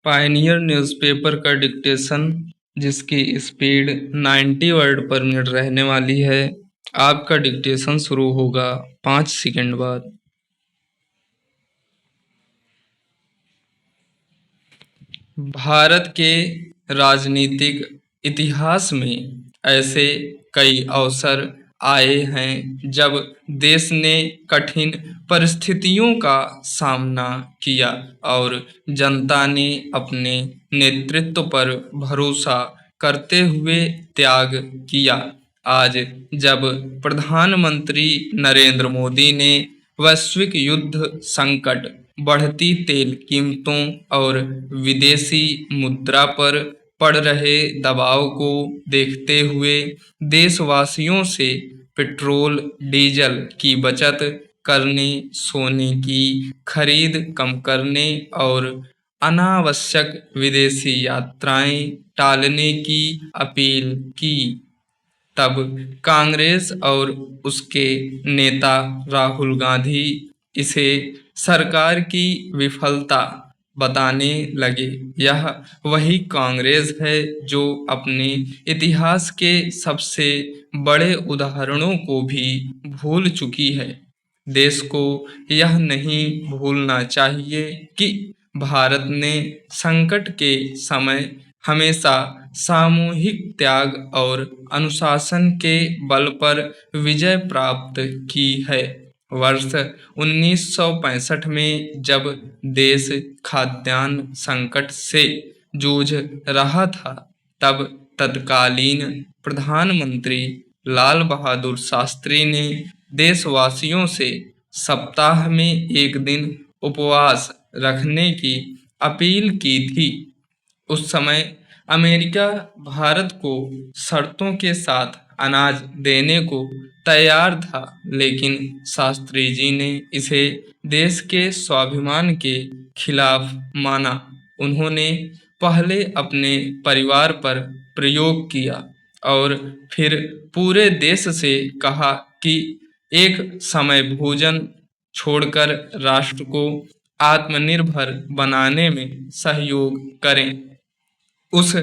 Pioneer newspaper का dictation जिसकी speed 90 word पर मिनट रहने वाली है। आपका डिक्टेशन शुरू होगा 5 सेकंड बाद। भारत के राजनीतिक इतिहास में ऐसे कई अवसर आए हैं जब देश ने कठिन परिस्थितियों का सामना किया और जनता ने अपने नेतृत्व पर भरोसा करते हुए त्याग किया। आज जब प्रधानमंत्री नरेंद्र मोदी ने वैश्विक युद्ध संकट, बढ़ती तेल कीमतों और विदेशी मुद्रा पर पड़ रहे दबाव को देखते हुए देशवासियों से पेट्रोल डीजल की बचत करने, सोने की खरीद कम करने और अनावश्यक विदेशी यात्राएं टालने की अपील की, तब कांग्रेस और उसके नेता राहुल गांधी इसे सरकार की विफलता बताने लगे। यह वही कांग्रेस है जो अपने इतिहास के सबसे बड़े उदाहरणों को भी भूल चुकी है। देश को यह नहीं भूलना चाहिए कि भारत ने संकट के समय हमेशा सामूहिक त्याग और अनुशासन के बल पर विजय प्राप्त की है। वर्ष 1965 में जब देश खाद्यान्न संकट से जूझ रहा था, तब तत्कालीन प्रधानमंत्री लाल बहादुर शास्त्री ने देशवासियों से सप्ताह में एक दिन उपवास रखने की अपील की थी। उस समय अमेरिका भारत को शर्तों के साथ अनाज देने को तैयार था, लेकिन शास्त्री जी ने इसे देश के स्वाभिमान के खिलाफ माना। उन्होंने पहले अपने परिवार पर प्रयोग किया और फिर पूरे देश से कहा कि एक समय भोजन छोड़कर राष्ट्र को आत्मनिर्भर बनाने में सहयोग करें। उस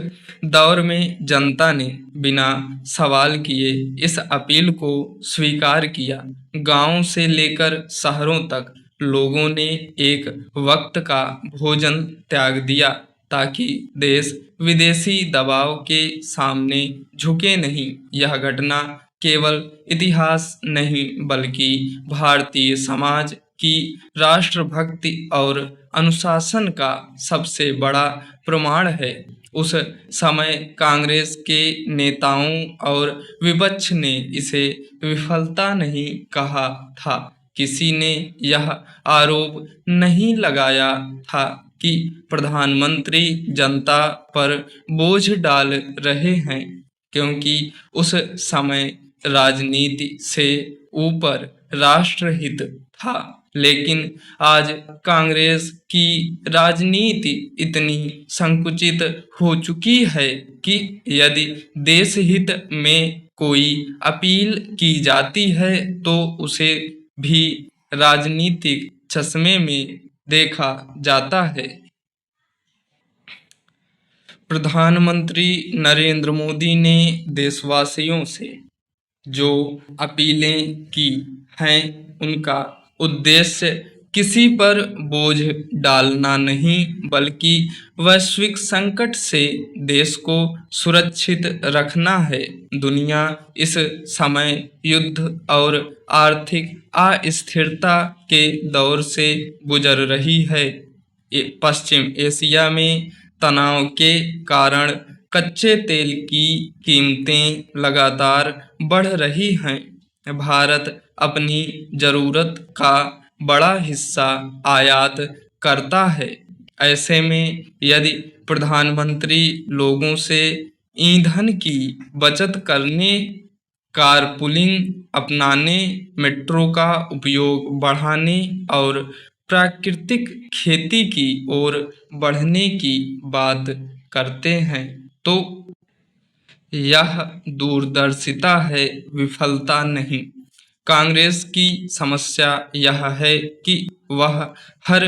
दौर में जनता ने बिना सवाल किए इस अपील को स्वीकार किया। गांव से लेकर शहरों तक लोगों ने एक वक्त का भोजन त्याग दिया ताकि देश विदेशी दबाव के सामने झुके नहीं। यह घटना केवल इतिहास नहीं बल्कि भारतीय समाज की राष्ट्रभक्ति और अनुशासन का सबसे बड़ा प्रमाण है। उस समय कांग्रेस के नेताओं और विपक्ष ने इसे विफलता नहीं कहा था। किसी ने यह आरोप नहीं लगाया था कि प्रधानमंत्री जनता पर बोझ डाल रहे हैं, क्योंकि उस समय राजनीति से ऊपर राष्ट्रहित था। लेकिन आज कांग्रेस की राजनीति इतनी संकुचित हो चुकी है कि यदि देश हित में कोई अपील की जाती है तो उसे भी राजनीतिक चश्मे में देखा जाता है। प्रधानमंत्री नरेंद्र मोदी ने देशवासियों से जो अपीलें की हैं, उनका उद्देश्य किसी पर बोझ डालना नहीं बल्कि वैश्विक संकट से देश को सुरक्षित रखना है। दुनिया इस समय युद्ध और आर्थिक अस्थिरता के दौर से गुजर रही है। पश्चिम एशिया में तनाव के कारण कच्चे तेल की कीमतें लगातार बढ़ रही हैं। भारत अपनी जरूरत का बड़ा हिस्सा आयात करता है। ऐसे में यदि प्रधानमंत्री लोगों से ईंधन की बचत करने, कारपूलिंग अपनाने, मेट्रो का उपयोग बढ़ाने और प्राकृतिक खेती की ओर बढ़ने की बात करते हैं, तो यह दूरदर्शिता है, विफलता नहीं। कांग्रेस की समस्या यह है कि वह हर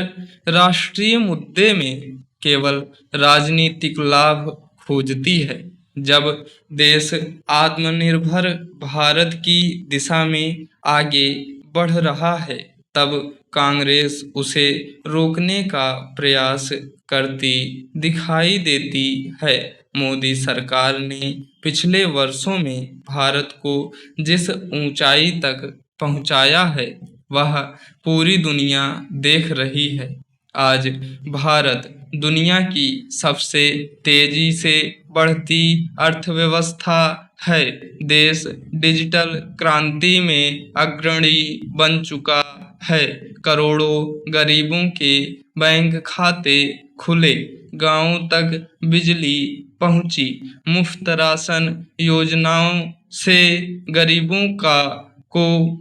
राष्ट्रीय मुद्दे में केवल राजनीतिक लाभ खोजती है। जब देश आत्मनिर्भर भारत की दिशा में आगे बढ़ रहा है, तब कांग्रेस उसे रोकने का प्रयास करती दिखाई देती है। मोदी सरकार ने पिछले वर्षों में भारत को जिस ऊंचाई तक पहुंचाया है, वह पूरी दुनिया देख रही है। आज भारत दुनिया की सबसे तेजी से बढ़ती अर्थव्यवस्था है। देश डिजिटल क्रांति में अग्रणी बन चुका है। करोड़ों गरीबों के बैंक खाते खुले, गांवों तक बिजली पहुंची, मुफ्त राशन योजनाओं से गरीबों को